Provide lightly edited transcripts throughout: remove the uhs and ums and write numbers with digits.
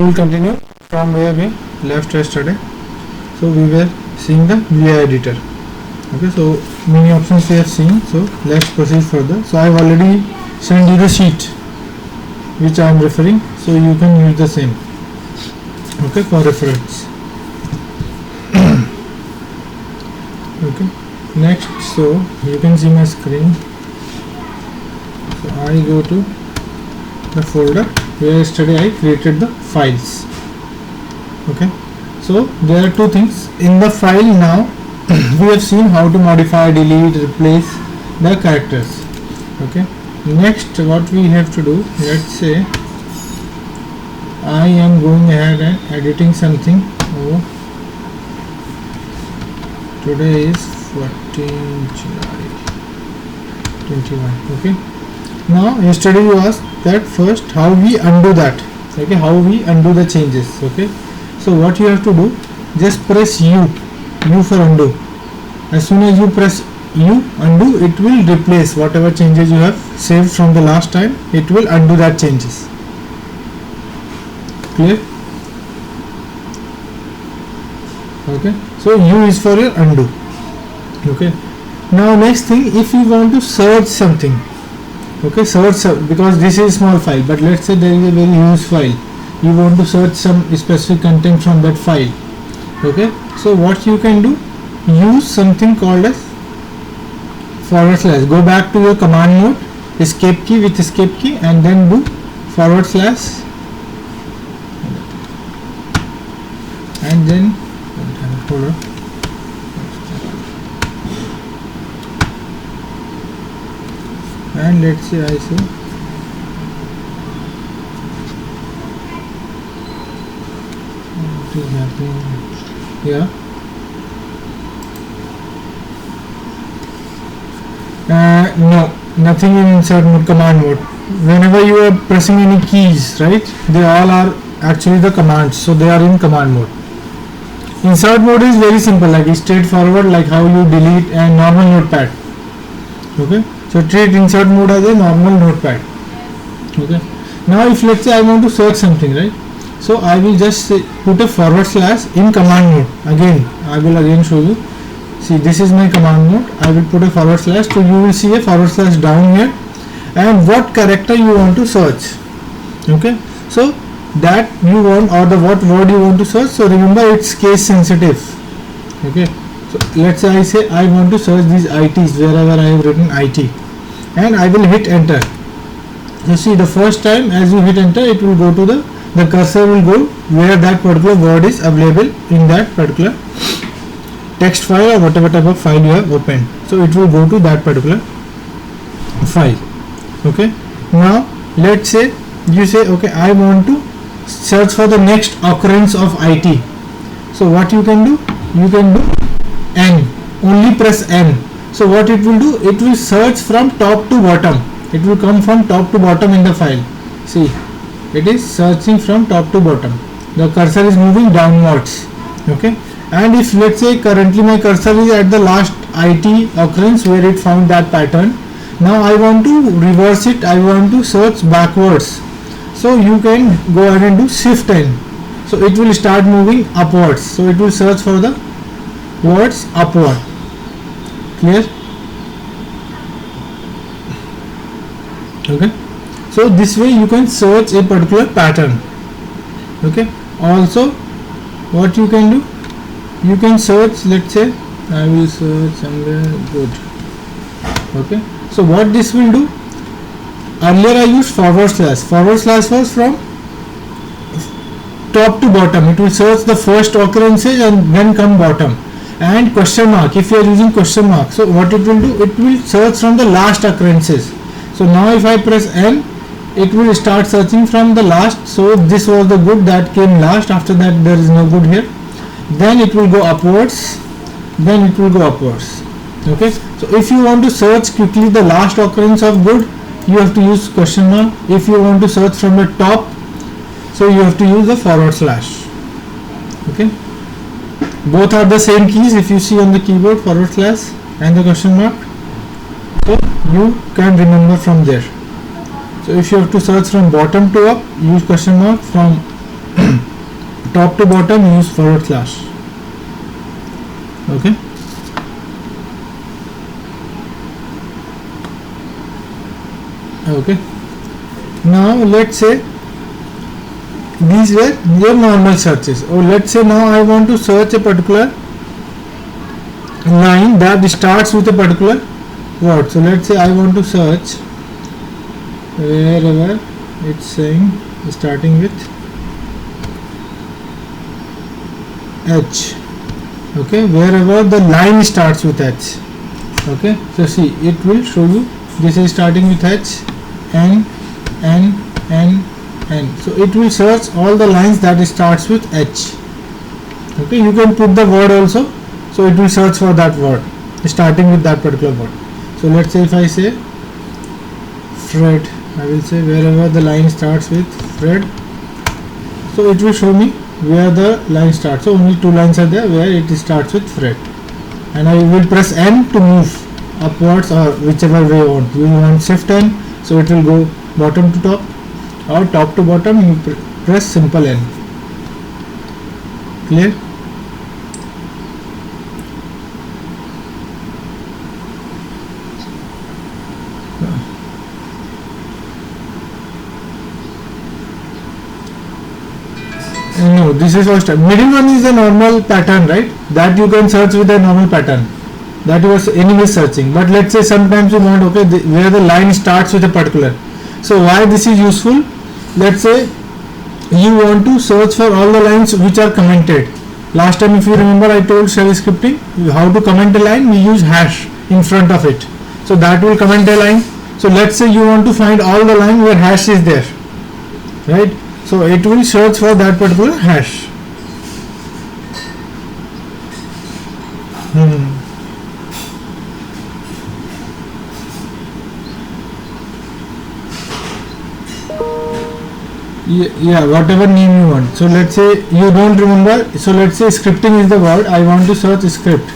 will continue from where we left yesterday. So we were seeing the VI editor. Okay, so many options we have seen. So let's proceed further. So I have already sent you the sheet which I am referring. So you can use the same. Okay, for reference. Okay. Next, so you can see my screen. So I go to the folder where yesterday I created the files. Okay, so there are two things in the file. Now we have seen how to modify, delete, replace the characters. Okay, next what we have to do, let's say I am going ahead and editing something. Today is 14 July 21. Okay, now yesterday you asked that first how we undo that. Okay, how we undo the changes. Okay, so what you have to do, just press U for undo. As soon as you press U, undo, it will replace whatever changes you have saved from the last time. It will undo that changes. Clear? Okay, so U is for your undo. Okay, now next thing, if you want to search something, okay, search, because this is small file, but let's say there is a very huge file, you want to search some specific content from that file. Okay, so what you can do, use something called as /. Go back to your command mode, escape key with escape key, and then do /, and then hold on. And let's say I say what is happening here. No, nothing in insert mode, command mode. Whenever you are pressing any keys, right, they all are actually the commands, so they are in command mode. Insert mode is very simple, like straightforward, like how you delete a normal notepad. Okay, so treat insert mode as a normal notepad. Okay, now if let's say I want to search something, right, so I will just say, put a / in command mode. Again, I will again show you. See, this is my command mode. I will put a /, so you will see a / down here, and what character you want to search. Okay, so that you want, or the what word you want to search. So remember, it's case sensitive. Okay, so let's say I say I want to search these ITs wherever I have written IT, and I will hit enter. You see, the first time as you hit enter, it will go to the cursor will go where that particular word is available in that particular text file or whatever type of file you have opened. So it will go to that particular file. Okay, now let's say you say, okay, I want to search for the next occurrence of IT. So what you can do, you can do N, only press N. So what it will do, it will search from top to bottom. It will come from top to bottom in the file. See, it is searching from top to bottom. The cursor is moving downwards. Okay, and if let's say currently my cursor is at the last IT occurrence where it found that pattern, now I want to reverse it, I want to search backwards. So you can go ahead and do Shift N. So it will start moving upwards. So it will search for the words upward. Clear? Okay. So this way you can search a particular pattern. Okay. Also, what you can do, you can search, let's say I will search somewhere good. Okay, so what this will do, earlier I used /. / was from top to bottom. It will search the first occurrences and then come bottom. And question mark, if you are using question mark, so what it will do, it will search from the last occurrences. So now if I press N, it will start searching from the last. So this was the good that came last, after that there is no good here. Then it will go upwards, then it will go upwards. Okay, so if you want to search quickly the last occurrence of good, you have to use question mark. If you want to search from the top, so you have to use the /. Okay, both are the same keys if you see on the keyboard, / and the question mark. So you can remember from there. So if you have to search from bottom to up, use question mark. From top to bottom use forward slash. Okay. Okay. Now let's say these were your normal searches. Or let's say now I want to search a particular line that starts with a particular word. So let's say I want to search wherever it's saying starting with H. Okay, wherever the line starts with H. Okay, so see, it will show you this is starting with H, N, N, N, N. So it will search all the lines that starts with H. Okay, you can put the word also, so it will search for that word starting with that particular word. So let's say if I say Fred, I will say wherever the line starts with Fred, so it will show me where the line starts. So only two lines are there where it starts with Fred, and I will press N to move upwards or whichever way you want. You want shift N, so it will go bottom to top, or top to bottom. You press simple N. Clear? No, this is first. Middle one is the normal pattern, right? That you can search with a normal pattern that you was anyway searching. But let's say sometimes you want, okay, where the line starts with a particular. So why this is useful? Let's say you want to search for all the lines which are commented. Last time, if you remember, I told shell scripting how to comment a line. We use hash in front of it, so that will comment a line. So let's say you want to find all the line where hash is there, right? So it will search for that particular hash. Yeah, whatever name you want. So let's say you don't remember. So let's say scripting is the word. I want to search script.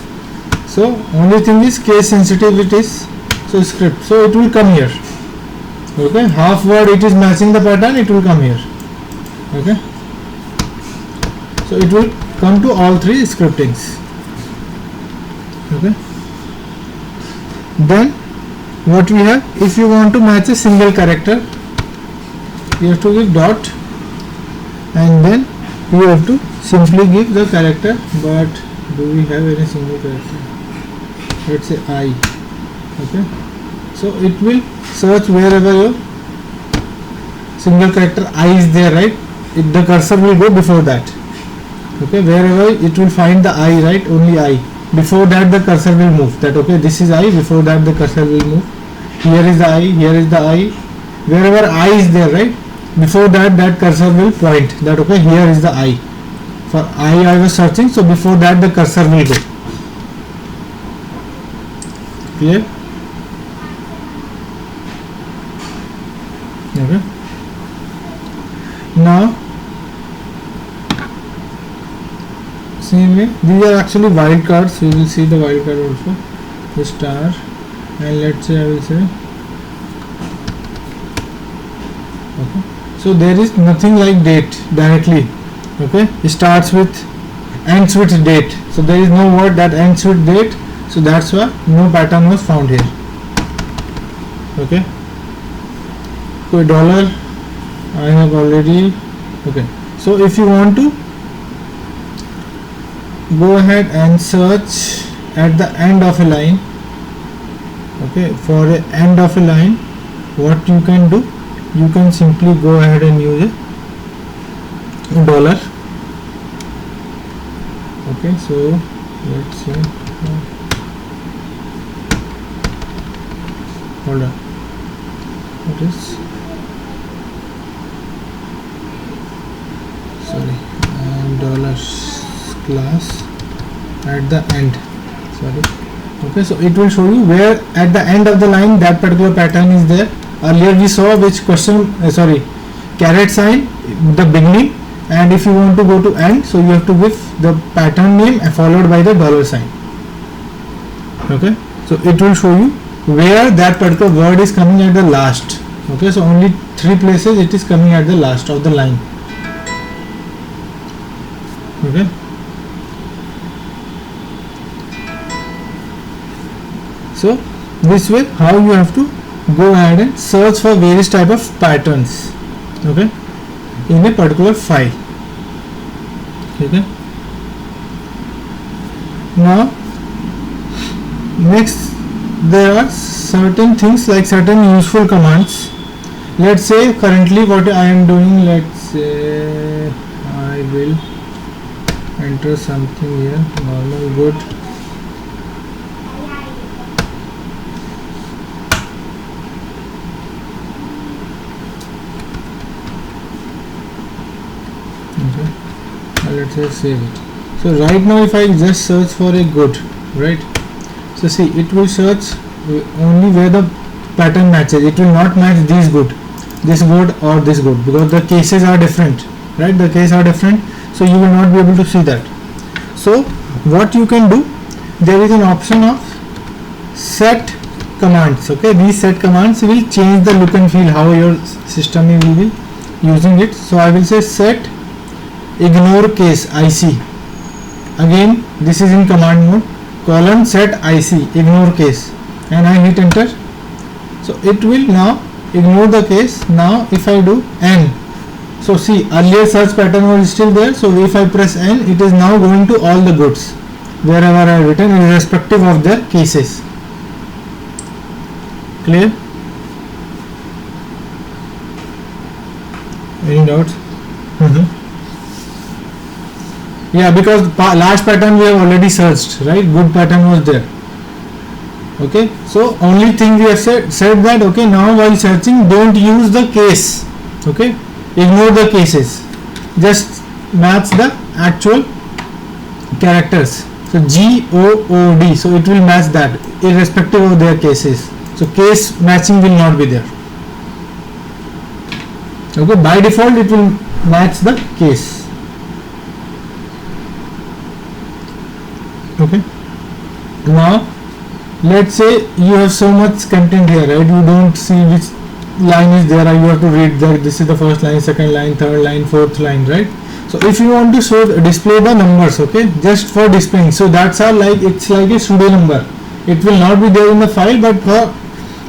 So only thing is case sensitive it is. So script. So it will come here. Okay, half word it is matching the pattern. It will come here. Okay, so it will come to all three scriptings. Okay, then what we have, if you want to match a single character, you have to give dot, and then you have to simply give the character. But do we have any single character? Let's say I. Okay, so it will search wherever your single character I is there, right? The cursor will go before that. Okay, wherever it will find the I, right? Only I. Before that the cursor will move. That okay, this is I. Before that the cursor will move. Here is the I. Here is the I. Wherever I is there, right? Before that cursor will point. That okay, here is the I. For I was searching. So before that the cursor will go. Clear? Okay. Now same way, these are actually wildcards. We will see the wildcard also. The star, and let's say I will say okay. So there is nothing like date directly. Okay, it starts with, ends with date. So there is no word that ends with date. So that's why no pattern was found here. Okay. So dollar I have already. Okay. So if you want to go ahead and search at the end of a line. Okay, for the end of a line, what you can do, you can simply go ahead and use a dollar. Okay, so let's see. Hold on. What is? Sorry, dollars class at the end. Sorry. Okay, so it will show you where at the end of the line that particular pattern is there. Earlier we saw which question, caret sign, the beginning, and if you want to go to end, so you have to give the pattern name followed by the dollar sign. Okay, so it will show you where that particular word is coming at the last. Okay, so only 3 places it is coming at the last of the line. Okay, so this way how you have to go ahead and search for various type of patterns, okay, in a particular file. Okay, now next there are certain things like certain useful commands. Let's say currently what I am doing, let's say I will enter something here, normal good. Okay, let's say save it. So right now if I just search for a good, right, so see it will search only where the pattern matches. It will not match this good or this good, because the cases are different, right, the cases are different, so you will not be able to see that. So what you can do, there is an option of set commands. Okay, these set commands will change the look and feel how your system will be using it. So I will say set ignore case IC. Again this is in command mode, colon set IC ignore case, and I hit enter. So it will now ignore the case. Now if I do N, so see earlier search pattern was still there, so if I press N, it is now going to all the goods wherever I have written, irrespective of their cases. Clear? Any doubts? Yeah, because last pattern we have already searched, right? Good pattern was there. Okay, so only thing we have said that, okay, now while searching don't use the case, okay, ignore the cases, just match the actual characters. So GOOD, so it will match that irrespective of their cases. So case matching will not be there. Okay, by default it will match the case. Okay, now let's say you have so much content here, right, you don't see which line is there, you have to read that this is the first line, second line, third line, fourth line, right? So if you want to display the numbers, okay, just for displaying, so that's all, like it's like a pseudo number, it will not be there in the file, but for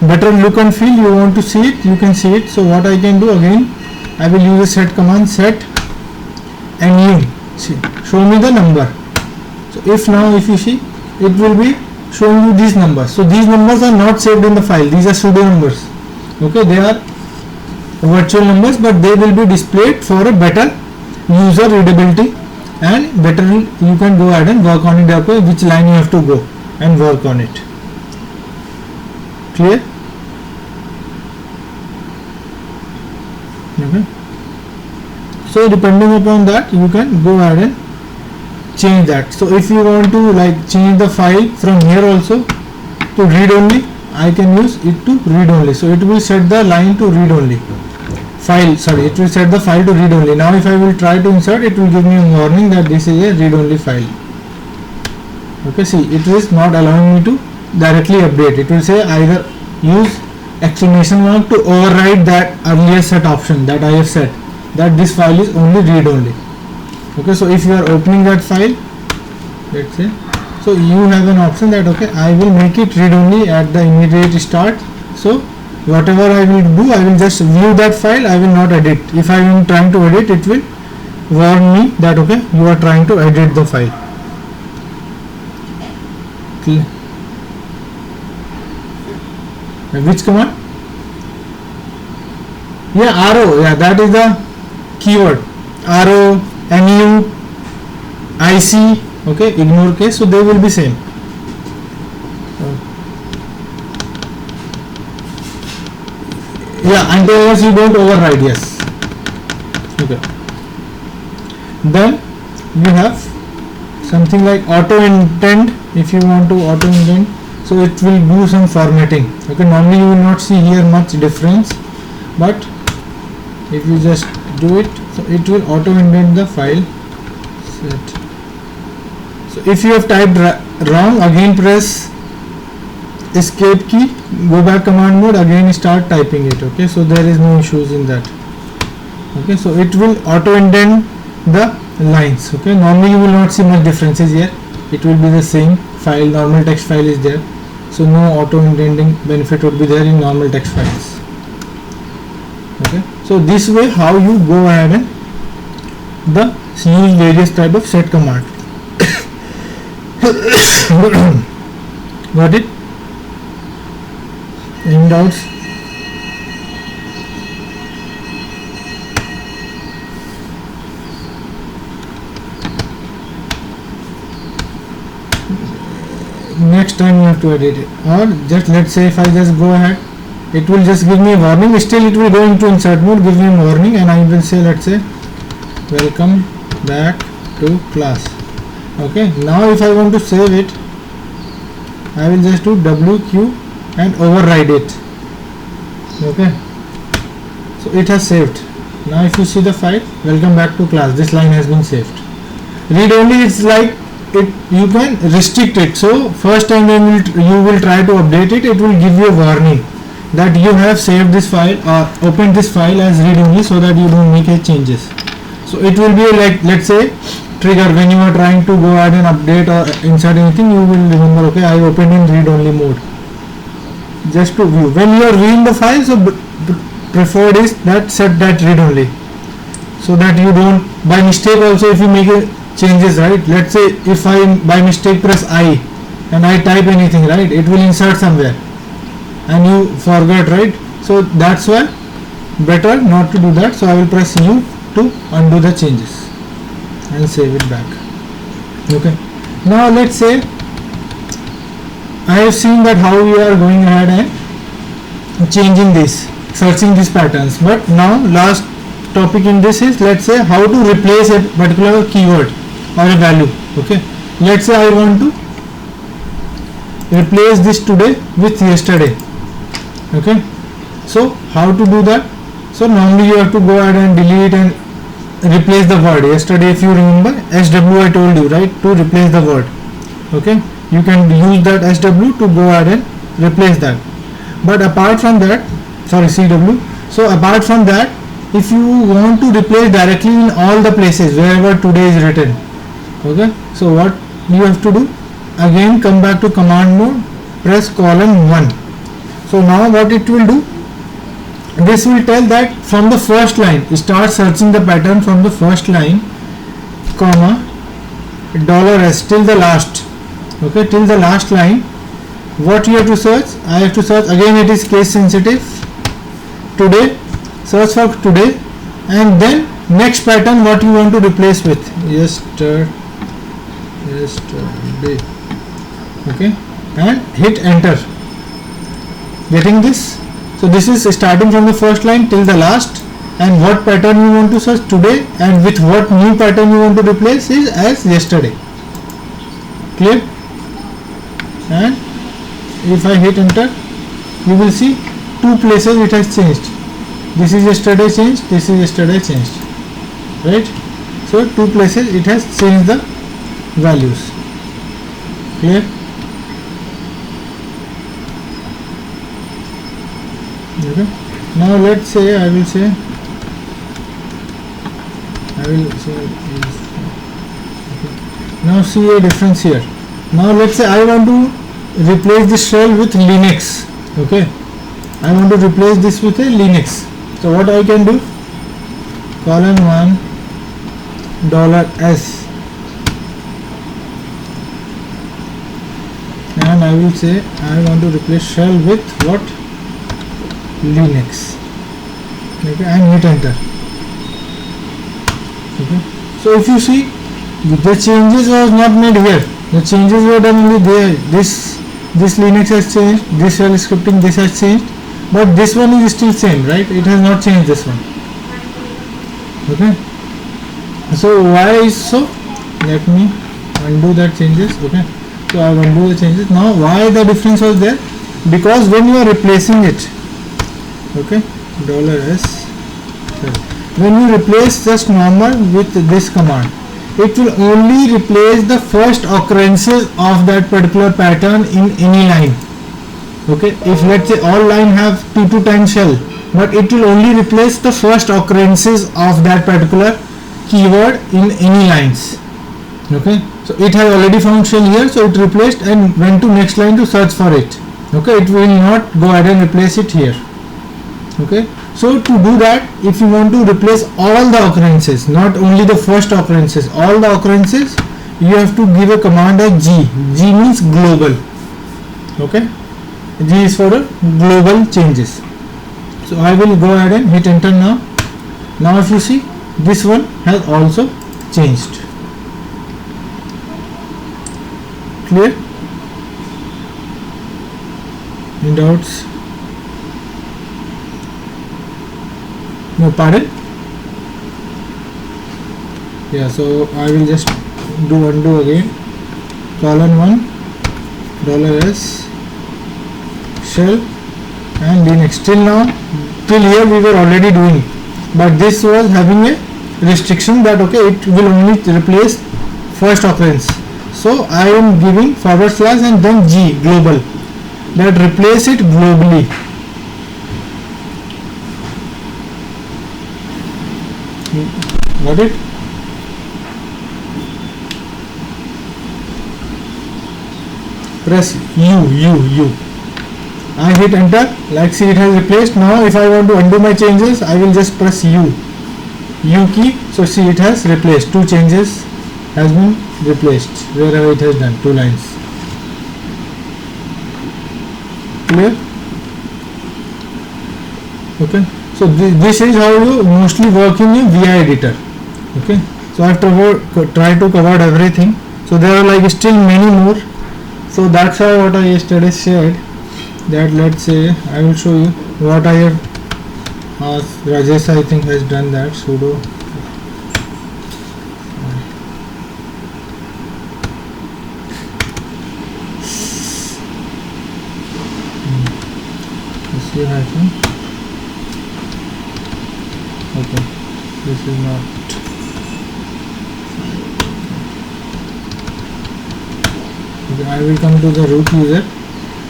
better look and feel you want to see it, you can see it. So what I can do, again I will use a set command, set and see, show me the number. So if you see, it will be showing you these numbers. So these numbers are not saved in the file, these are pseudo numbers. Okay, they are virtual numbers, but they will be displayed for a better user readability, and better you can go ahead and work on it. Okay, which line you have to go and work on it. Clear? Okay, so depending upon that you can go ahead and change that. So if you want to like change the file from here also to read only, I can use it to read only. So it will set the line to read only file, sorry, it will set the file to read only. Now if I will try to insert, it will give me a warning that this is a read only file. Okay, see, it is not allowing me to directly update. It will say either use exclamation mark to override that earlier set option that I have set, that this file is only read only. Okay, so if you are opening that file, let's say, so you have an option that, okay, I will make it read only at the immediate start. So whatever I will do, I will just view that file, I will not edit. If I am trying to edit, it will warn me that, okay, you are trying to edit the file. Okay. Which command? Yeah, arrow, yeah, that is the keyword. Arrow, NU, IC, okay, ignore case, so they will be same. Yeah, until you don't override, yes. Okay. Then you have something like auto indent. If you want to auto indent, so it will do some formatting. Okay, normally you will not see here much difference, but if you just do it, so it will auto indent the file. Set. So if you have typed wrong, again press escape key, go back command mode, again start typing it. Okay, so there is no issues in that. Okay, so it will auto indent the lines. Okay, normally you will not see much differences here. It will be the same file, normal text file is there, so no auto indenting benefit would be there in normal text files. Okay, so this way how you go ahead and use various type of set command. Got it? Any doubts? Next time you have to edit it, or just let's say if I just go ahead, it will just give me a warning. Still it will go into insert mode, give me a warning, and I will say, let's say welcome back to class. Okay, now if I want to save it, I will just do WQ and override it. Okay, so it has saved. Now if you see the file, welcome back to class, this line has been saved. Read only, it's like it, you can restrict it. So first time when you will try to update it, it will give you a warning that you have saved this file or opened this file as read only, so that you don't make any changes. So it will be like, let's say, trigger when you are trying to go ahead and update or insert anything, you will remember, okay, I opened in read only mode. Just to view when you are viewing the file, so preferred is that set that read only, so that you don't by mistake also if you make a changes, right? Let's say if I by mistake press I and I type anything, right, it will insert somewhere and you forgot, right? So that's why better not to do that. So I will press U to undo the changes and save it back. Okay, now let's say I have seen that how we are going ahead and changing this, searching these patterns, but now last topic in this is, let's say, how to replace a particular keyword or a value. Okay, let's say I want to replace this today with yesterday. Okay, so how to do that? So normally you have to go ahead and delete and replace the word. Yesterday, if you remember, SW I told you, right, to replace the word. Okay, you can use that SW to go ahead and replace that. But apart from that, sorry, CW, so apart from that, if you want to replace directly in all the places wherever today is written, okay, so what you have to do, again come back to command mode, press colon 1. So now what it will do, this will tell that from the first line, start searching the pattern from the first line, comma, $s till the last. Okay, till the last line, what you have to search? I have to search, again it is case sensitive, today, search for today, and then next pattern what you want to replace with, yesterday. Okay, and hit enter. Getting this? So this is starting from the first line till the last, and what pattern you want to search today and with what new pattern you want to replace is as yesterday. Clear? And if I hit enter, you will see two places it has changed. This is yesterday changed, this is yesterday changed, right? So two places it has changed the values. Clear? Okay. Now let's say I will say okay. Now see a difference here. Now let's say I want to replace this shell with Linux. Okay, I want to replace this with a Linux. So what I can do, colon 1 $s, and I will say I want to replace shell with what, Linux. Okay, and hit enter. Okay, so if you see, the changes was not made here, the changes were done only there. This Linux has changed, this shell scripting, this has changed, but this one is still same, right? It has not changed, this one. Okay, so why is so? Let me undo that changes. Okay, so I will undo the changes. Now why the difference was there? Because when you are replacing it, okay, $s, when you replace just normal with this command, it will only replace the first occurrences of that particular pattern in any line. Okay, if let's say all line have 2 to 10 shell, but it will only replace the first occurrences of that particular keyword in any lines. Okay, so it has already found shell here, so it replaced and went to next line to search for it. Okay, it will not go ahead and replace it here. Okay, so to do that, if you want to replace all the occurrences, not only the first occurrences, all the occurrences, you have to give a command as g. G means global. Okay, G is for global changes. So I will go ahead and hit enter now. Now if you see, this one has also changed. Clear? Any doubts? No, pardon? Yeah, so I will just do undo again. $1 $s shell and Linux. Till now, till here we were already doing, but this was having a restriction that okay, it will only replace first occurrence. So I am giving / and then G global, that replace it globally. Got it? Press U. I hit enter, like see it has replaced. Now if I want to undo my changes, I will just press U key. So see it has replaced, 2 changes has been replaced wherever it has done, 2 lines. Clear? Okay, so this is how you mostly work in your VI editor. Okay, so I have to try to cover everything. So there are like still many more. So that's why what I yesterday said, that let's say I will show you what I have. Rajesh I think has done that. Sudo okay, this is not. Okay, I will come to the root user,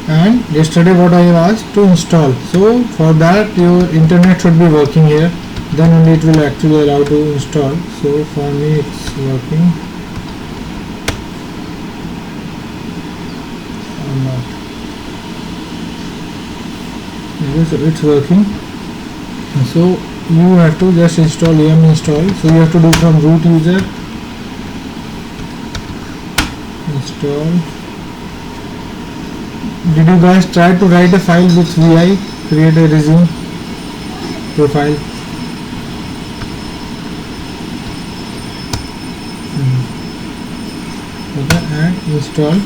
and yesterday what I have asked to install. So for that your internet should be working here, then only it will actually allow to install. So for me it's working or not. Okay, so it's working. So you have to just install am install. So you have to do from root user install. Did you guys try to write a file with VI, create a resume profile? Okay, and install.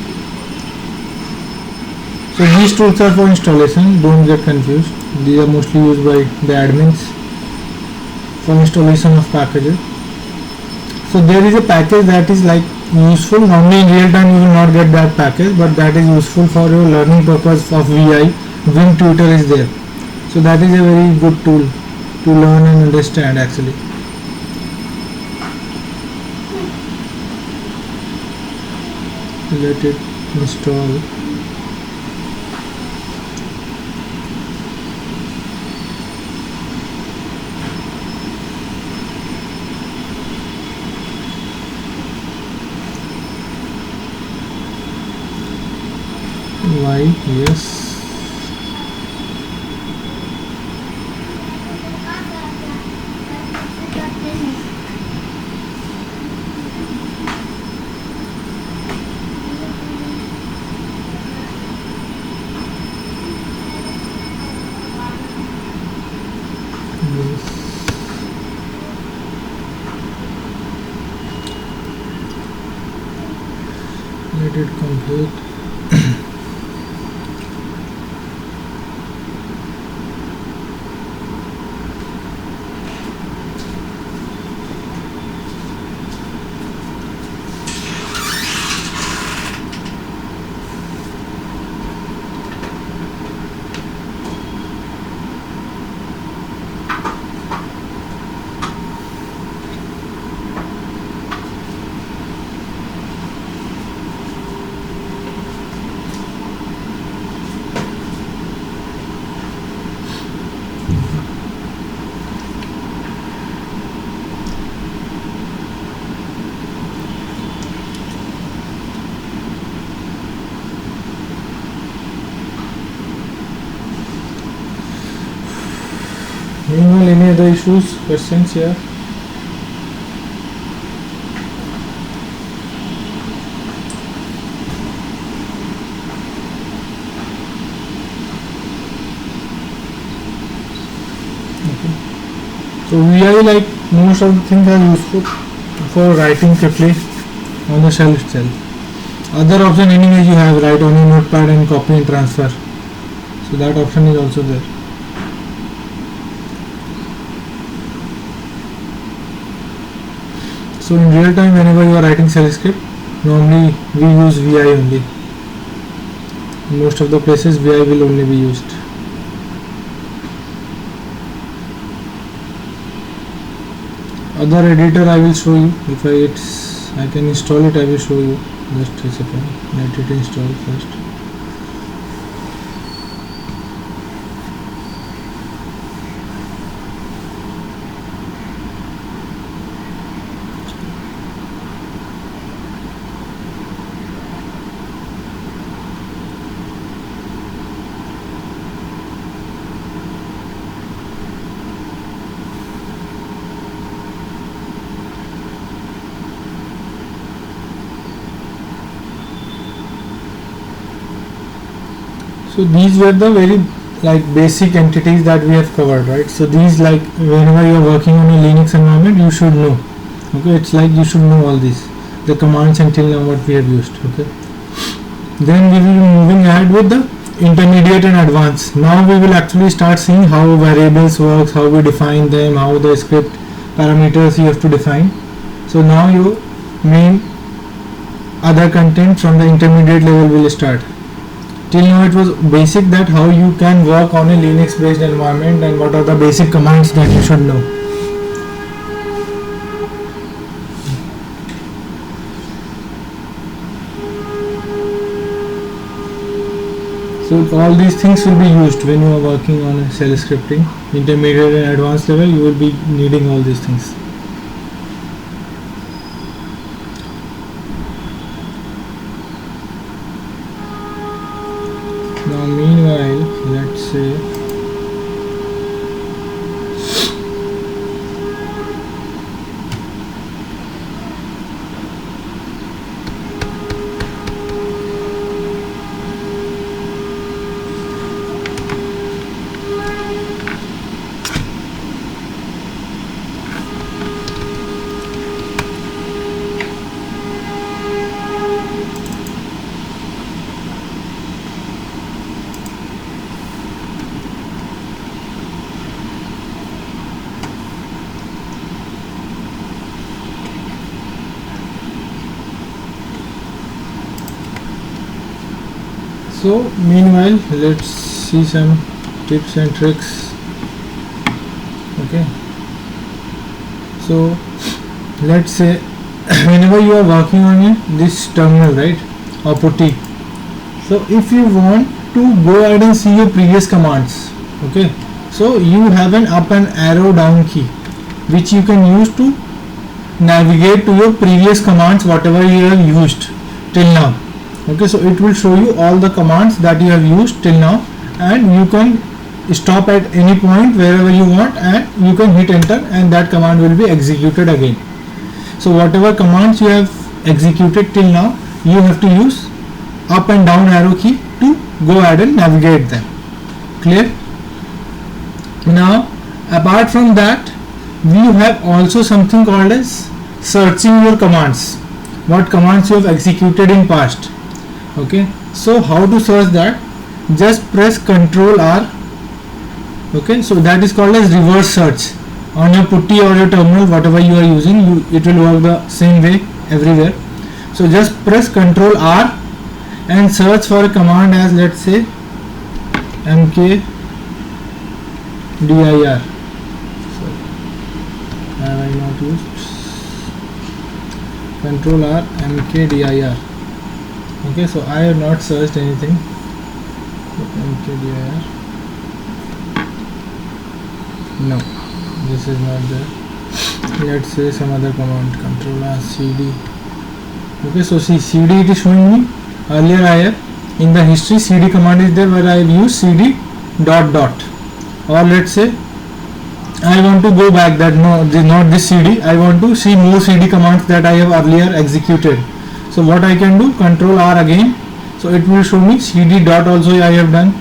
So these tools are for installation, don't get confused. These are mostly used by the admins for installation of packages. So there is a package that is like useful. Normally in real time you will not get that package, but that is useful for your learning purpose of VI. Vim Tutor is there. So that is a very good tool to learn and understand actually. Let it install. Why? Yes. Let it complete. issues, questions here? So VI, like most of the things, are useful for writing quickly on the shell itself. Other option anyways you have, write on your notepad and copy and transfer. So that option is also there. So in real time, whenever you are writing shell script, normally we use VI only. In most of the places VI will only be used. Other editor I will show you. If I can install it, I will show you. Just a second. Let it install first. So these were the very basic entities that we have covered, right? So these, whenever you are working on a Linux environment, you should know. Okay, it's like you should know all these, the commands until now what we have used. Okay, then we will be moving ahead with the intermediate and advanced. Now we will actually start seeing how variables works, how we define them, how the script parameters you have to define. So now your main other content from the intermediate level will start. Till now it was basic, that how you can work on a Linux based environment and what are the basic commands that you should know. So all these things will be used when you are working on a shell scripting. Intermediate and advanced level, you will be needing all these things. Now meanwhile, let's say meanwhile let's see some tips and tricks. Okay, so let's say whenever you are working on this terminal, right, or putty, so if you want to go ahead and see your previous commands, okay, so you have an up and arrow down key which you can use to navigate to your previous commands, whatever you have used till now. Okay, so it will show you all the commands that you have used till now, and you can stop at any point wherever you want and you can hit enter and that command will be executed again. So whatever commands you have executed till now, you have to use up and down arrow key to go ahead and navigate them. Clear? Now apart from that, we have also something called as searching your commands, what commands you have executed in past. Okay, so how to search that? Just press Ctrl R. Okay, so that is called as reverse search. On your putty or your terminal, whatever you are using, it will work the same way everywhere. So just press Ctrl R and search for a command as, let's say, mkdir. So have I not used Ctrl R mkdir? Okay, so I have not searched anything. mkdir. No, this is not there. Let's say some other command. Ctrl R cd. Okay, so see, cd it is showing me. Earlier I have in the history cd command is there where I have used cd dot dot, or let's say I want to go back, that no, not this CD, I want to see more CD commands that I have earlier executed. So what I can do, Control R again, so it will show me CD dot also I have done,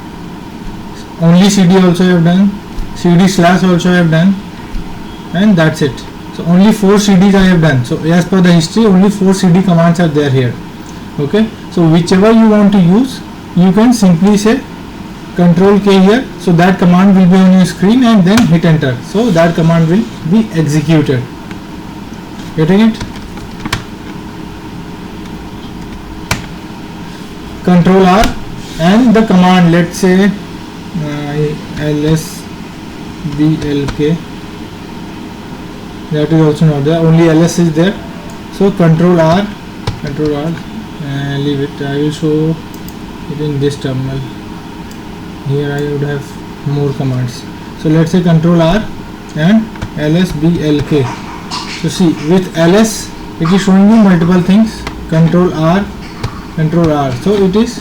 only CD also I have done, CD slash also I have done, and that's it. So only 4 CDs I have done. So as per the history, only 4 CD commands are there here. Okay, so whichever you want to use, you can simply say Control K here, so that command will be on your screen, and then hit enter, so that command will be executed. Getting it? Control R and the command, let's say lsblk, that is also not there, only ls is there. So Control R, leave it, I will show it in this terminal. Here I would have more commands. So let's say Control R and lsblk. So see, with ls it is showing you multiple things. Control R, so it is,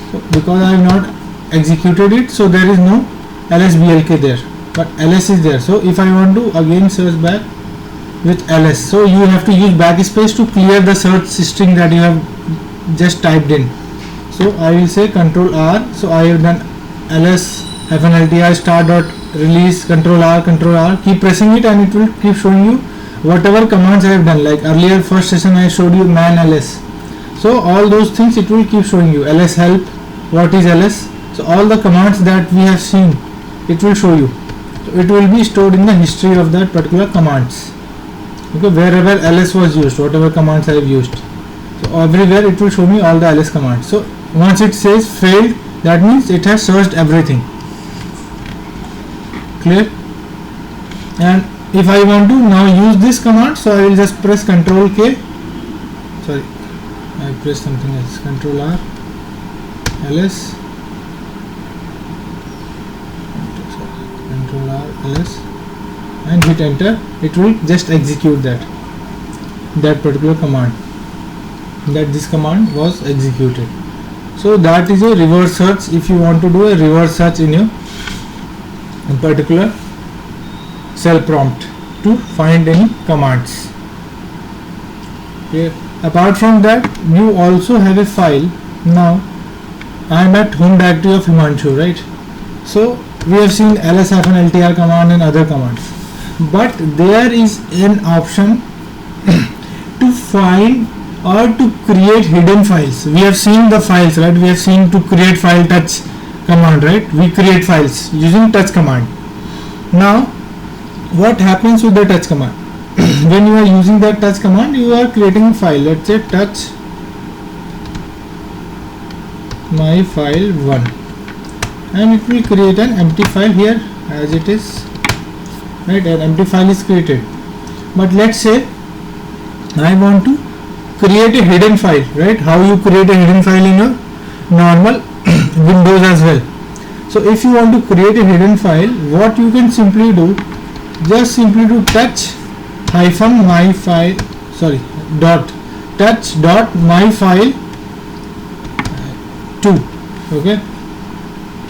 so because I have not executed it, so there is no lsblk there, but ls is there. So if I want to again search back with ls, so you have to use backspace to clear the search string that you have just typed in. So I will say Control R, so I have done ls-ltr star dot release, Control R, keep pressing it and it will keep showing you whatever commands I have done. Like earlier first session I showed you man ls, so all those things it will keep showing you. Ls help, what is ls, so all the commands that we have seen it will show you. So it will be stored in the history of that particular commands. Okay, wherever ls was used, whatever commands I have used, so everywhere it will show me all the ls commands. So once it says failed, that means it has searched everything. Clear? And if I want to now use this command, so I will just press Control K, sorry, I press something else, Control R, ls, Control R, ls, and hit enter. It will just execute that particular command, that this command was executed. So that is a reverse search. If you want to do a reverse search in your particular cell prompt to find any commands. Okay. Apart from that, you also have a file. Now I am at home directory of Himanshu, right? So we have seen ls-ltr command and other commands, but there is an option to find or to create hidden files. We have seen the files, right? We have seen to create file touch command, right? We create files using touch command. Now what happens with the touch command? When you are using that touch command, you are creating a file. Let's say touch my file 1, and it will create an empty file here as it is, right? An empty file is created. But let's say I want to create a hidden file, right? How you create a hidden file in your normal Windows as well. So if you want to create a hidden file, what you can simply do, just simply do touch hyphen my file, sorry, dot touch dot my file 2. Okay,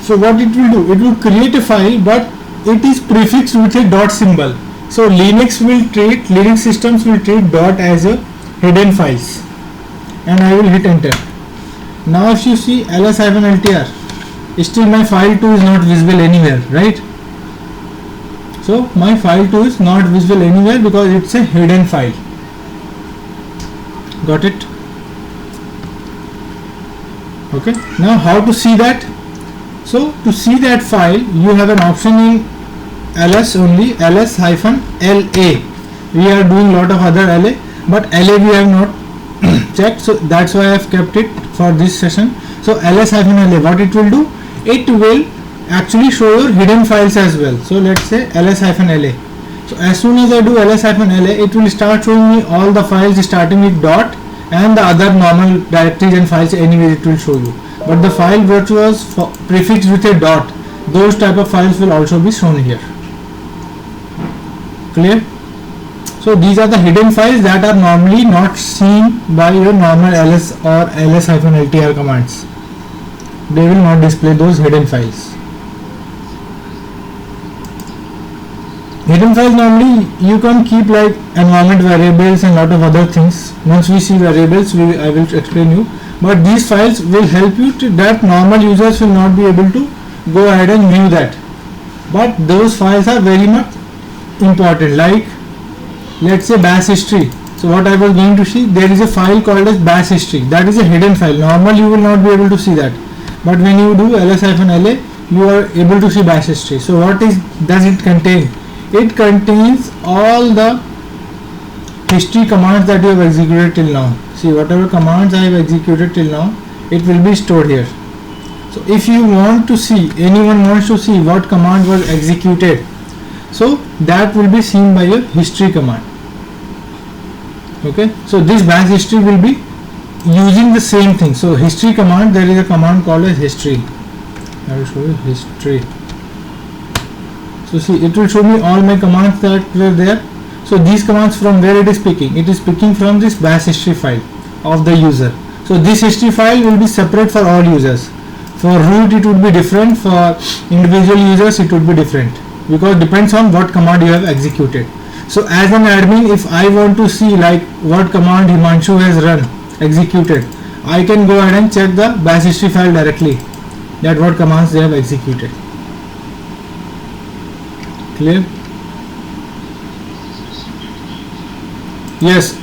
so what it will do, it will create a file, but it is prefixed with a dot symbol. So Linux systems will treat dot as a hidden files, and I will hit enter. Now if you see ls-ltr, still my file 2 is not visible anywhere, right? So my file 2 is not visible anywhere because it's a hidden file. Got it? Okay, now how to see that? So to see that file, you have an option in ls only, ls-la. We are doing lot of other la, but LA we have not checked, so that's why I have kept it for this session. So ls-la, what it will do, it will actually show your hidden files as well. So let's say ls-la. So as soon as I do ls-la, it will start showing me all the files starting with dot, and the other normal directories and files anyway it will show you. But the file which was prefixed with a dot, those type of files will also be shown here. Clear? So these are the hidden files that are normally not seen by your normal ls or ls-ltr commands. They will not display those hidden files. Hidden files normally you can keep like environment variables and lot of other things. Once we see variables, I will explain you. But these files will help you to, that normal users will not be able to go ahead and view that. But those files are very much important. Like let's say bash history. So what I was going to see, there is a file called as bash history. That is a hidden file. Normal you will not be able to see that. But when you do ls-la, you are able to see bash history. So what does it contain? It contains all the history commands that you have executed till now. See, whatever commands I have executed till now, it will be stored here. So if you want to see, anyone wants to see what command was executed, so that will be seen by your history command. Okay, so this bash history will be using the same thing. So history command, there is a command called as history. I will show you history. So see, it will show me all my commands that were there. So these commands, from where it is picking? It is picking from this bash history file of the user. So this history file will be separate for all users. For root it would be different, for individual users it would be different, because it depends on what command you have executed. So as an admin, if I want to see like what command Himanshu has run, executed, I can go ahead and check the bash history file directly, that what commands they have executed. Clear? Yes.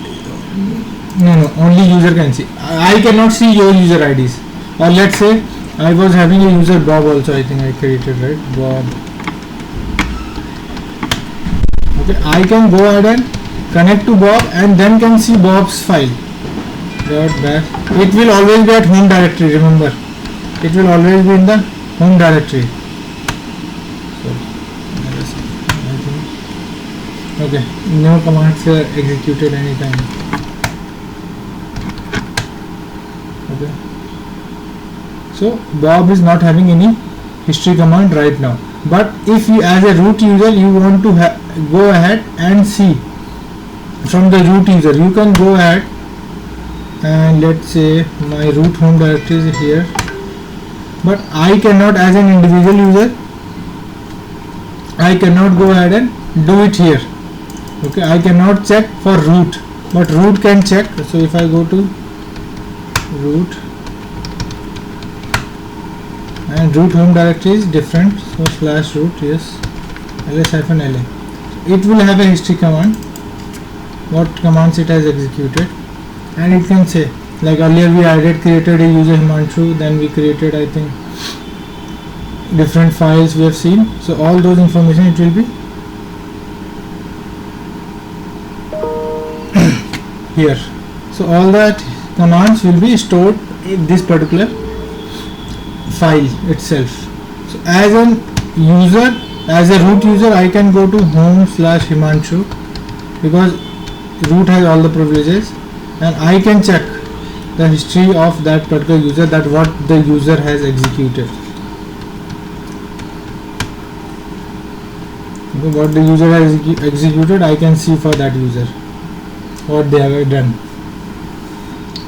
No, only user can see. I cannot see your user IDs. Or let's say I was having a user Bob also, I think I created, right? Bob. Okay, I can go ahead and connect to Bob and then can see Bob's file. It will always be at home directory, remember. It will always be in the home directory. Okay, no commands are executed anytime. Okay, so Bob is not having any history command right now. But if you, as a root user, you want to go ahead and see from the root user, you can go ahead and let's say my root home directory is here, but I cannot, as an individual user, I cannot go ahead and do it here. Okay, I cannot check for root, but root can check. So if I go to root, and root home directory is different, so /root, yes, ls-la, it will have a history command, what commands it has executed, and it can say, like earlier we created a user Himanshu, then we created, I think, different files we have seen. So all those information it will be here. So all that commands will be stored in this particular file itself. So as an user, as a root user, I can go to home/Himanshu, because root has all the privileges, and I can check the history of that particular user, that what the user has executed. Okay, what the user has executed, I can see for that user what they have done.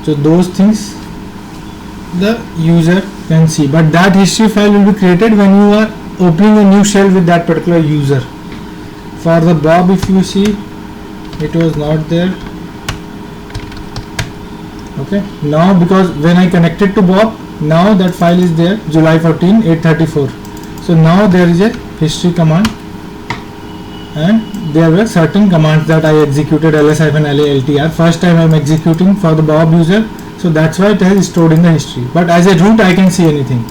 So those things the user can see, but that history file will be created when you are opening a new shell with that particular user. For the Bob, if you see, it was not there. Okay, now because when I connected to Bob, now that file is there, July 14, 834. So now there is a history command, and there were certain commands that I executed, ls-la, first time I am executing for the Bob user, so that's why it has stored in the history. But as a root, I can see anything.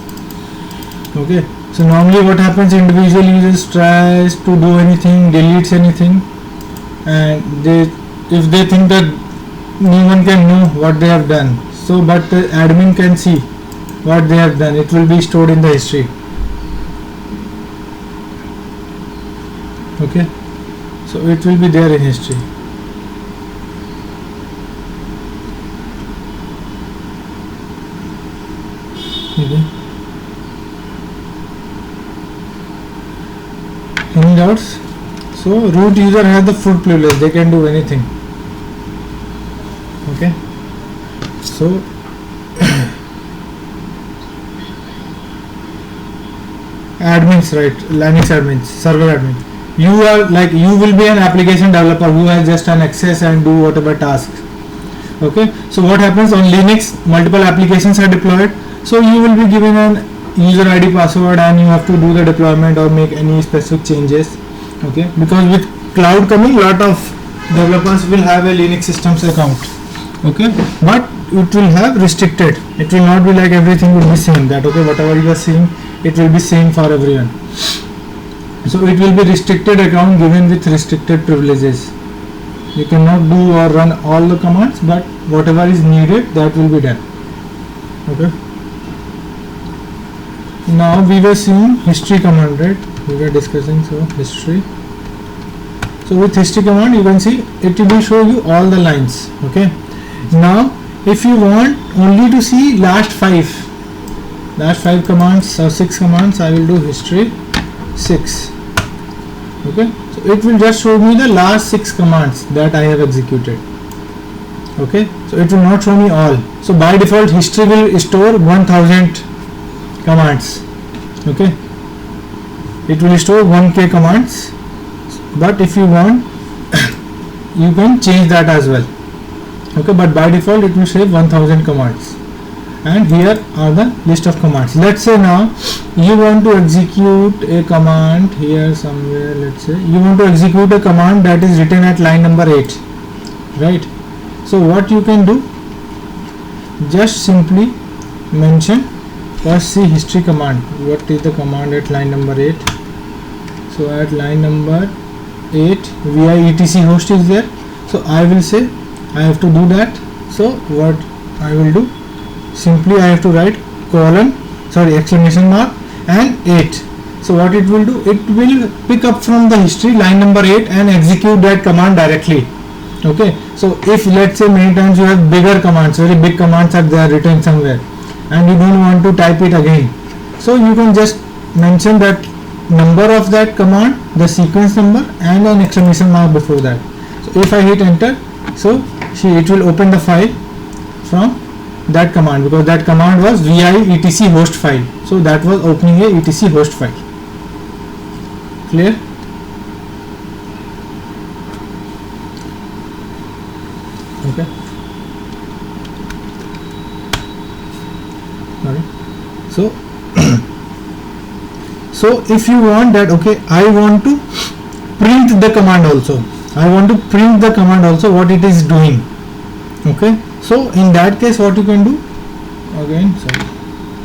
Okay, so normally what happens, individual users tries to do anything, deletes anything, and if they think that no one can know what they have done, so but the admin can see what they have done, it will be stored in the history. Okay, so it will be there in history. Okay. Any doubts? So root user has the full privilege, they can do anything. Okay, so admins, right, Linux admins, server admin, you are like, you will be an application developer who has just an access and do whatever tasks. Okay, so what happens on Linux, multiple applications are deployed, so you will be given an user ID password and you have to do the deployment or make any specific changes. Okay, because with cloud coming, lot of developers will have a Linux systems account. Okay, but it will have restricted, it will not be like everything will be same, that okay, whatever you are seeing, it will be same for everyone. So it will be restricted account given with restricted privileges. You cannot do or run all the commands, but whatever is needed, that will be done. Okay, now we were seeing history command, right? We were discussing, so history. So with history command, you can see it will show you all the lines. Okay, now if you want only to see last five commands or 6 commands, I will do history 6. Okay, so it will just show me the last 6 commands that I have executed. Okay, so it will not show me all. So by default, history will store 1000 commands. Okay, it will store 1k commands, but if you want you can change that as well. Okay, but by default it will save 1000 commands, and here are the list of commands. Let's say now you want to execute a command here somewhere. Let's say you want to execute a command that is written at line number 8, right? So what you can do, just simply mention first, see history command, what is the command at line number 8. So at line number 8 vi etc host is there, so I will say I have to do that. So what I will do, simply I have to write exclamation mark and 8. So what it will do, it will pick up from the history line number 8 and execute that command directly. Okay, so if let's say many times you have bigger commands, very big commands are there written somewhere, and you don't want to type it again, so you can just mention that number of that command, the sequence number, and an exclamation mark before that. So if I hit enter, so it will open the file from that command, because that command was vi etc host file, so that was opening a etc host file. Clear? Okay, sorry. So so if you want that, okay, I want to print the command also, what it is doing. Okay, so in that case what you can do, again sorry,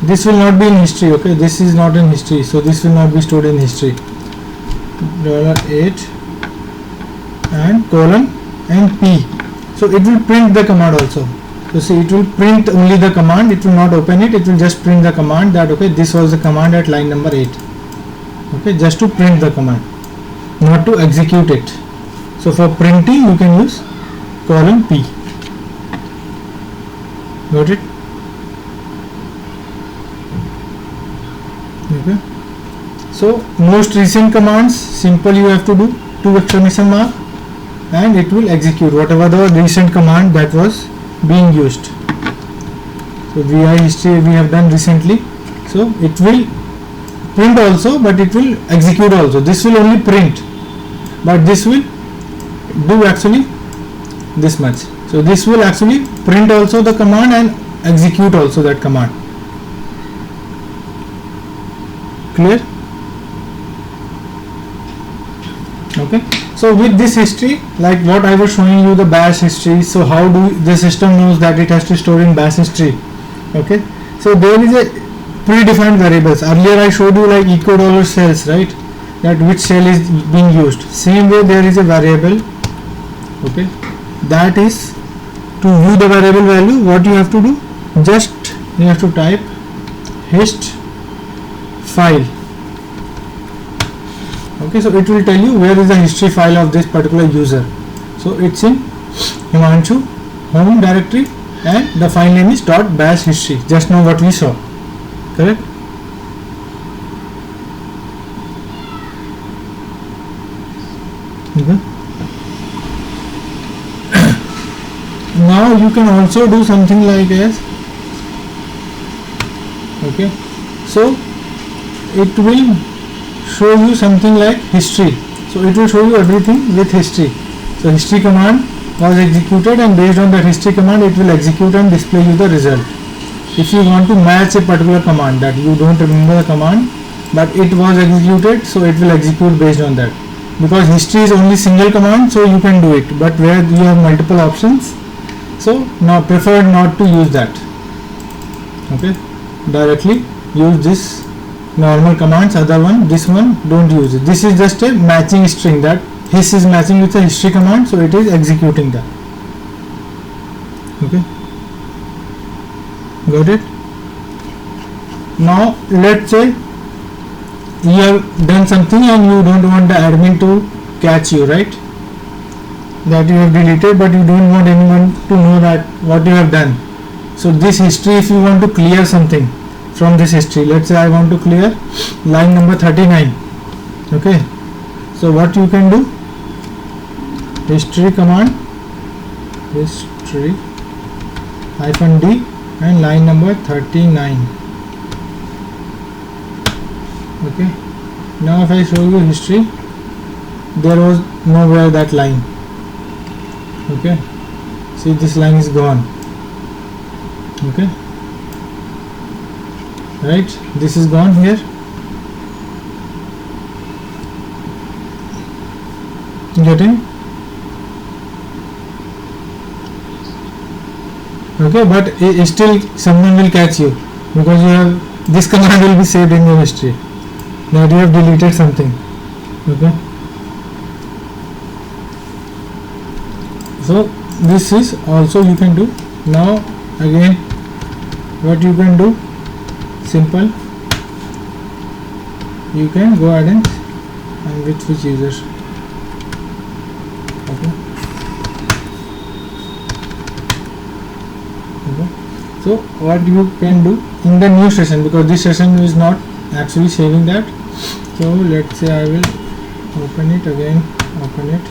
this will not be in history. Okay, this is not in history, so this will not be stored in history. $8 and colon and p, so it will print the command also. So see, it will print only the command, it will not open it, it will just print the command that okay, this was the command at line number 8. Okay, just to print the command, not to execute it. So for printing you can use colon p. Got it? Okay, so most recent commands, simple, you have to do 2 exclamation mark and it will execute whatever the recent command that was being used. So vi history we have done recently, so it will print also, but it will execute also. This will only print, but this will do actually this much. So this will actually print also the command and execute also that command. Clear? Okay, so with this history, like what I was showing you, the bash history, so how do the system knows that it has to store in bash history? Okay, so there is a predefined variables. Earlier I showed you like echo dollar cells, right, that which cell is being used. Same way there is a variable, okay, that is to view the variable value, what you have to do, just you have to type hist file. Okay, so it will tell you where is the history file of this particular user. So it's in Himanshu home directory and the file name is .bash history, just now what we saw. Correct? Okay. Now you can also do something like as, okay, so it will show you something like history. So it will show you everything with history. So history command was executed, and based on that history command it will execute and display you the result. If you want to match a particular command that you don't remember the command but it was executed, so it will execute based on that. Because history is only single command, so you can do it, but where you have multiple options, so now prefer not to use that. Okay, directly use this normal commands, other one, this one don't use it. This is just a matching string, that his is matching with the history command, so it is executing that. Okay, got it? Now let's say you have done something and you don't want the admin to catch you, right? That you have deleted, but you don't want anyone to know that what you have done. So this history, if you want to clear something from this history, let's say I want to clear line number 39. Okay, so what you can do, history command, history -d and line number 39. Okay, now if I show you history, there was nowhere that line. Okay, see, this line is gone. Okay, right, this is gone here. Getting? Okay, but still someone will catch you, because you have this command will be saved in your history that you have deleted something. Okay, so this is also you can do. Now again, what you can do, simple, you can go ahead and with which users. Okay, so what you can do in the new session, because this session is not actually saving that, so let's say I will open it again, open it,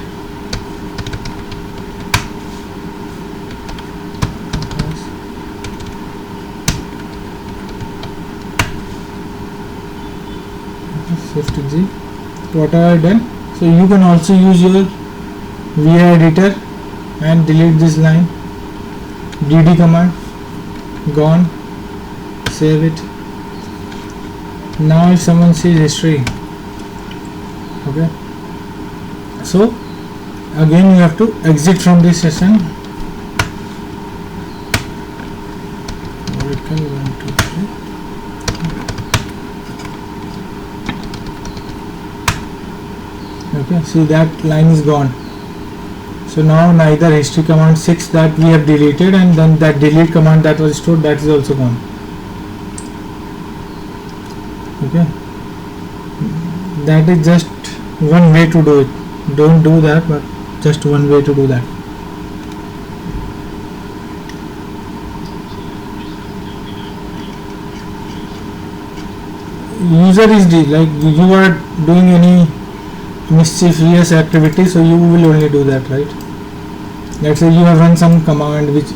Shift G, what have I done? So you can also use your VI editor and delete this line, dd command, gone, save it. Now if someone sees history, okay, so again you have to exit from this session. Oracle 1 2 3. Okay, see, that line is gone. So now neither history command 6 that we have deleted, and then that delete command that was stored, that is also gone. Okay, that is just one way to do it. Don't do that, but just one way to do that. User is like you are doing any mischievous activity, so you will only do that, right? Let's say you have run some command which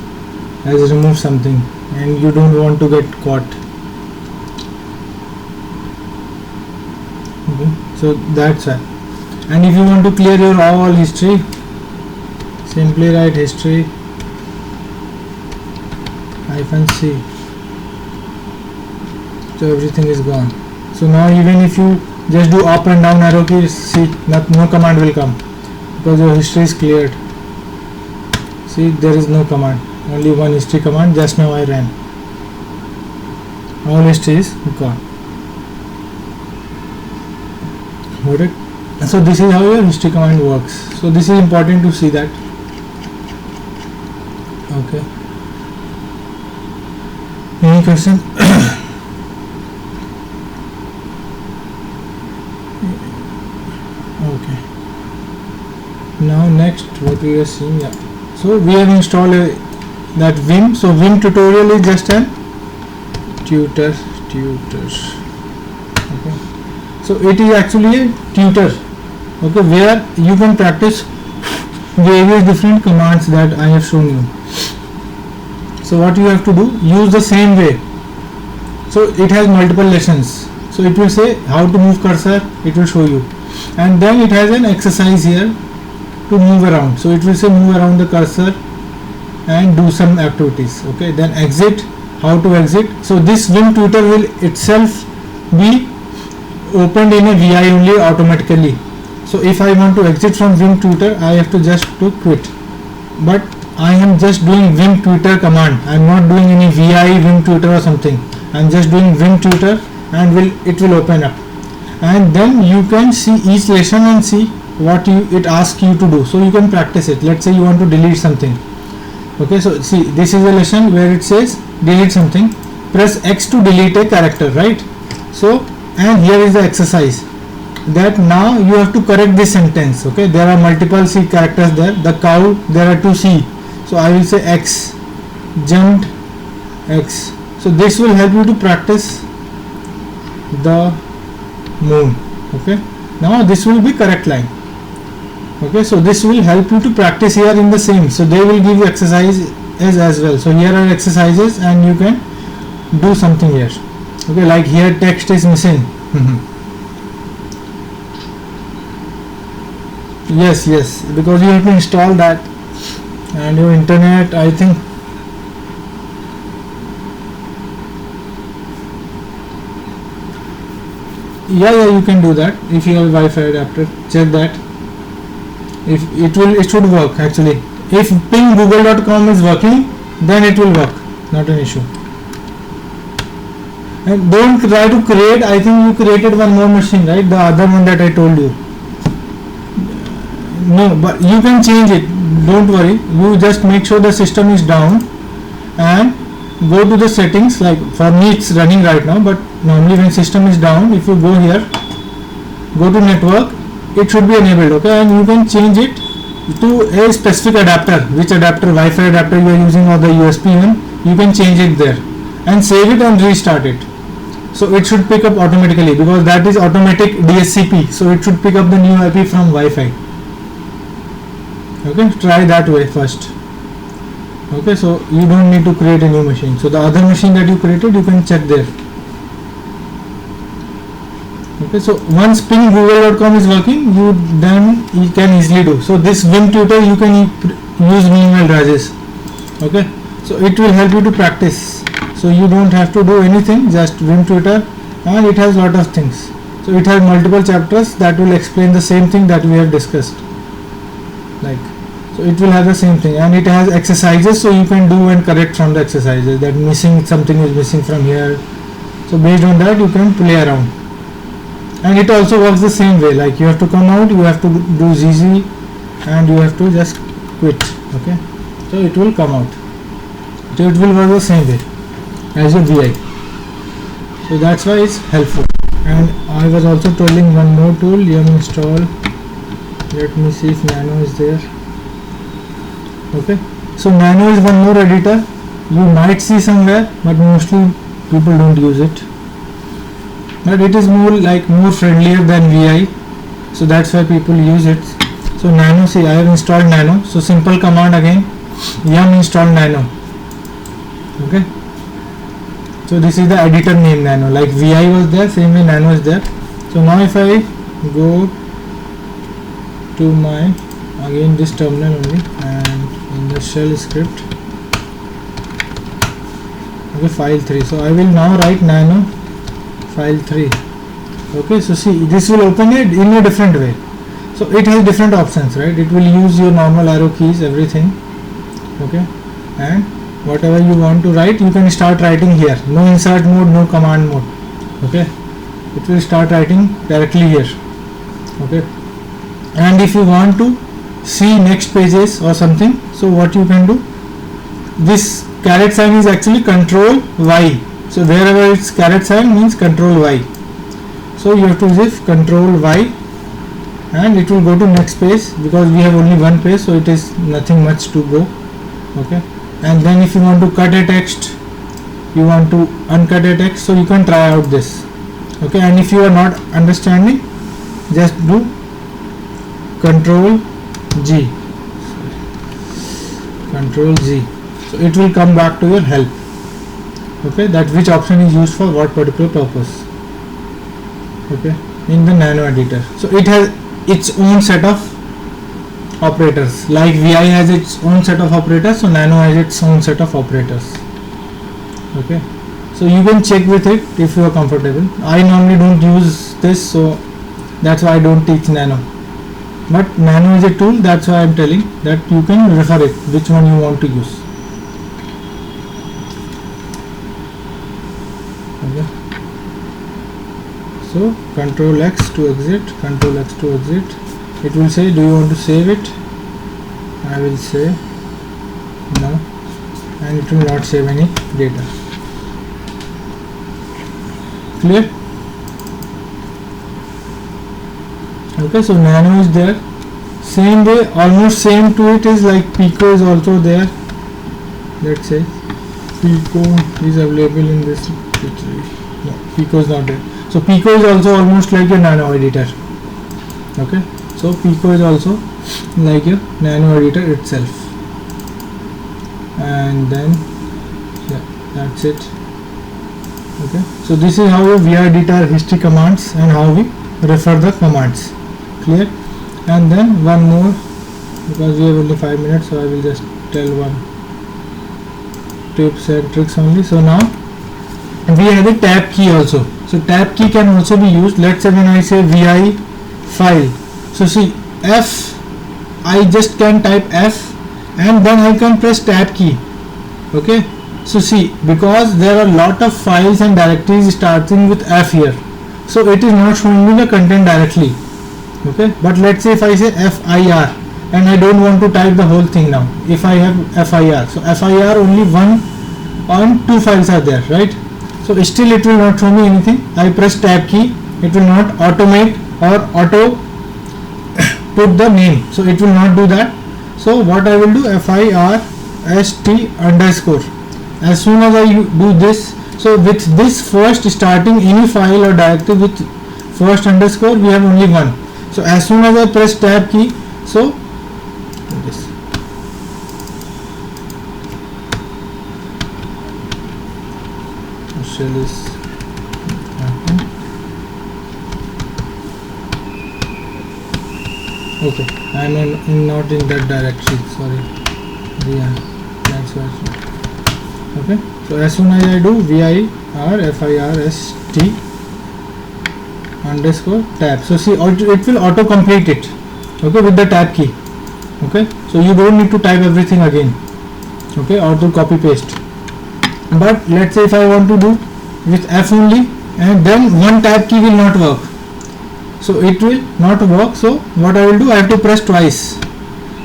has removed something and you don't want to get caught. Okay, so that's why. And if you want to clear your all history, simply write history -c, so everything is gone. So now even if you just do up and down arrow keys, see, no command will come, because your history is cleared. See, there is no command, only one history command. Just now I ran, all history is gone. Got it? So this is how your history command works. So this is important to see that. Okay, any question? Okay, now next what we are seeing, yeah. So we have installed that Vim. So Vim tutorial is just an tutors. Okay, so it is actually a tutor, okay, where you can practice various different commands that I have shown you. So what you have to do, use the same way. So it has multiple lessons, so it will say how to move cursor, it will show you. and then it has an exercise here to move around. So it will say move around the cursor and do some activities. Okay, then exit, how to exit. So this Vim Tutor will itself be opened in a VI only automatically. So if I want to exit from Vim Tutor, I have to just to quit. But I am just doing Vim Tutor command. I am not doing any VI Vim Tutor or something. I am just doing Vim Tutor and it will open up. And then you can see each lesson and see what it asks you to do. So you can practice it. Let's say you want to delete something. Okay, so see, this is a lesson where it says delete something. Press X to delete a character, right? So, and here is the exercise that now you have to correct this sentence. Okay, there are multiple C characters there. The cow, there are 2 C. So I will say X, jumped X. So this will help you to practice the moon. Okay, now this will be correct line. Okay, so this will help you to practice here in the same. So they will give you exercises as well. So here are exercises and you can do something here. Okay, like here text is missing. Yes, because you have to install that, and your internet, I think. Yeah, you can do that if you have Wi-Fi adapter. Check that. If it should work actually. If ping google.com is working, then it will work. Not an issue. And don't try to create. I think you created one more machine, right? The other one that I told you. No, but you can change it. Don't worry. You just make sure the system is down and go to the settings. Like for me, it's running right now, but normally when system is down, if you go here, go to network, it should be enabled. Okay, and you can change it to a specific adapter. Which adapter, Wi-Fi adapter you are using, or the USB one, you can change it there and save it and restart it. So it should pick up automatically because that is automatic DSCP. So it should pick up the new IP from Wi-Fi. Okay, try that way first. Okay, so you don't need to create a new machine. So the other machine that you created, you can check there. Okay, so once ping google.com is working, you can easily do. So this Vim Tutor you can use minimal Rajesh. Okay, so it will help you to practice. So you don't have to do anything, just Vim Tutor, and it has lot of things. So it has multiple chapters that will explain the same thing that we have discussed. Like, so it will have the same thing, and it has exercises, so you can do and correct from the exercises. That something is missing from here. So based on that, you can play around. And it also works the same way. Like you have to come out, you have to do ZZ, and you have to just quit. Okay, so it will come out. So it will work the same way as your VI. So that's why it's helpful. And I was also telling one more tool, yum install. Let me see if Nano is there. Okay, so Nano is one more editor. You might see somewhere, but mostly people don't use it. But it is more friendlier than VI, so that's why people use it. So Nano, see, I have installed Nano. So simple command again, yum install Nano. Okay, so this is the editor name Nano. Like VI was there, same way Nano is there. So now if I go to my again this terminal only, and in the shell script, okay, file 3. So I will now write Nano file 3. Okay, so see, this will open it in a different way. So it has different options, right? It will use your normal arrow keys, everything. Okay, and whatever you want to write, you can start writing here. No insert mode, no command mode. Okay, it will start writing directly here. Okay, and if you want to see next pages or something, so what you can do, this caret sign is actually control Y. So wherever it's caret sign means control Y. So you have to use control Y, and it will go to next page because we have only one page, so it is nothing much to go. Okay, and then if you want to cut a text, you want to uncut a text, so you can try out this. Okay, and if you are not understanding, just do control G. Control G. So it will come back to your help. Okay, that which option is used for what particular purpose. Okay, in the Nano editor. So it has its own set of operators. Like VI has its own set of operators, so Nano has its own set of operators. Okay, so you can check with it if you are comfortable. I normally don't use this, so that's why I don't teach Nano. But Nano is a tool, that's why I'm telling that you can refer it, which one you want to use. Okay. So Control X to exit, Control X to exit. It will say, do you want to save it? I will say no, and it will not save any data. Clear? Okay, so Nano is there. Same way, almost same to it is like Pico is also there. Let's say Pico is available in this. No, Pico is not there. So Pico is also almost like a Nano editor. Okay, so Pico is also like a Nano editor itself. And then yeah, that's it. Okay, so this is how we editor history commands and how we refer the commands. Clear? And then one more, because we have only 5 minutes, so I will just tell one tips and tricks only. So now we have a tab key also. So tab key can also be used. Let's say when I say vi file, so see F, I just can type F and then I can press tab key. Okay, so see, because there are lot of files and directories starting with F here, so it is not showing me the content directly. Okay, but let's say if I say FIR and I don't want to type the whole thing now, if I have FIR, so FIR only 1 and 2 files are there, right? So still it will not show me anything. I press tab key, it will not automate or auto put the name, so it will not do that. So what I will do, FIRST underscore. As soon as I do this, so with this first starting any file or directory with first underscore, we have only one. So as soon as I press tab key, so this shell is okay. I am not in that directory. Sorry. Yeah, that's why. Okay. So as soon as I do vi or FIRST underscore tab, so see it will auto complete it. Okay, with the tab key. Okay, so you don't need to type everything again. Okay, or to copy paste. But let's say if I want to do with F only, and then one tab key will not work, so it will not work. So what I will do, I have to press twice.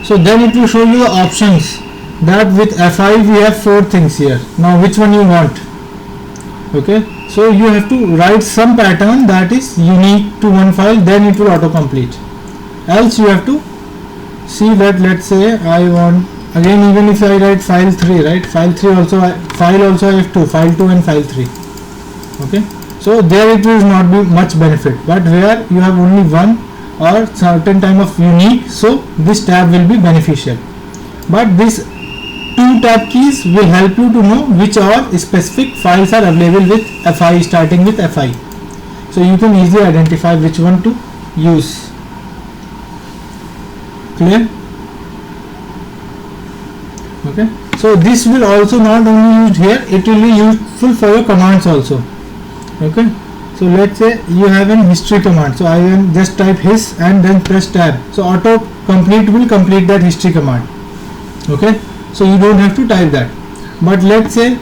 So then it will show you the options that with F5 we have 4 things here. Now which one you want? Okay, so you have to write some pattern that is unique to one file, then it will autocomplete. Else you have to see that, let's say I want, again even if I write file 3, right, file 3 also, file also I have 2, file 2 and file 3. Okay, so there it will not be much benefit, but where you have only one or certain time of unique, so this tab will be beneficial. But this 2 tab keys will help you to know which are specific files are available with FI, starting with FI. So you can easily identify which one to use. Clear? Okay. So this will also not only used here, it will be useful for your commands also. Okay. So let's say you have an history command. So I will just type his and then press tab. So auto complete will complete that history command. Okay. So you don't have to type that. But let's say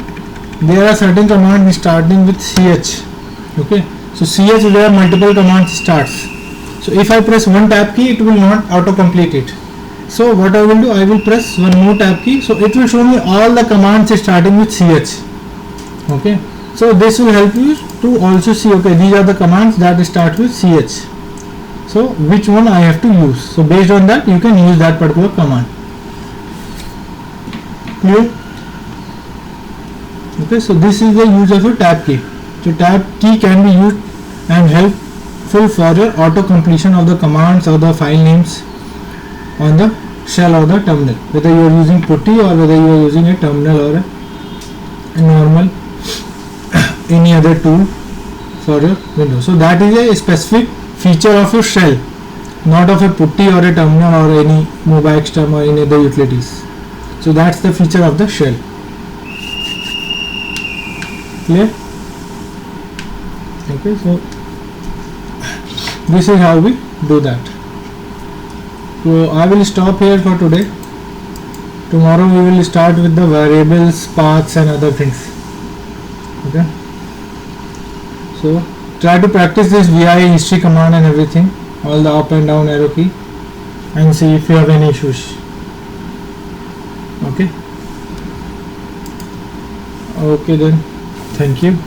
there are certain commands starting with ch. Okay, so ch there are multiple commands starts. So if I press one tab key, it will not auto complete it. So what I will do, I will press one more tab key, so it will show me all the commands starting with ch. Okay, so this will help you to also see, okay, these are the commands that start with ch. So which one I have to use. So based on that you can use that particular command. Clear? Okay, so this is the use of a tab key. So tab key can be used and helpful for your auto completion of the commands or the file names on the shell or the terminal, whether you are using putty or whether you are using a terminal or a normal any other tool for your Windows. So that is a specific feature of your shell. not of a putty or a terminal or any MOBIX term or any other utilities. So that's the feature of the shell. Clear? Okay, so this is how we do that. So I will stop here for today. Tomorrow we will start with the variables, paths and other things. Okay, so try to practice this VI history command and everything, all the up and down arrow key, and see if you have any issues. Okay, okay then, thank you.